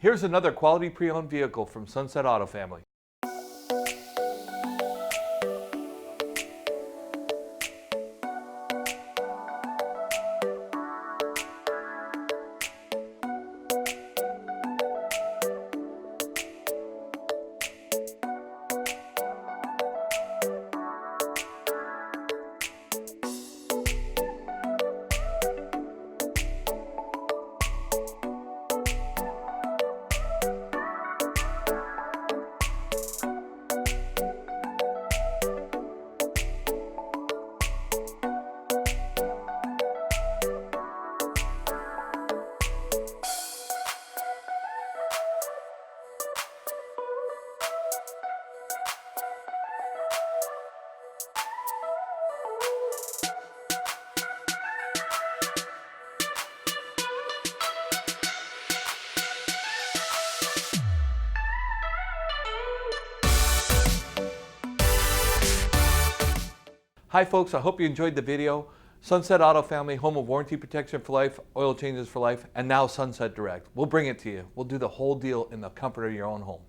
Here's another quality pre-owned vehicle from Sunset Auto Family. Hi folks, I hope you enjoyed the video. Sunset Auto Family, home of warranty protection for life, oil changes for life, and now Sunset Direct. We'll bring it to you. We'll do the whole deal in the comfort of your own home.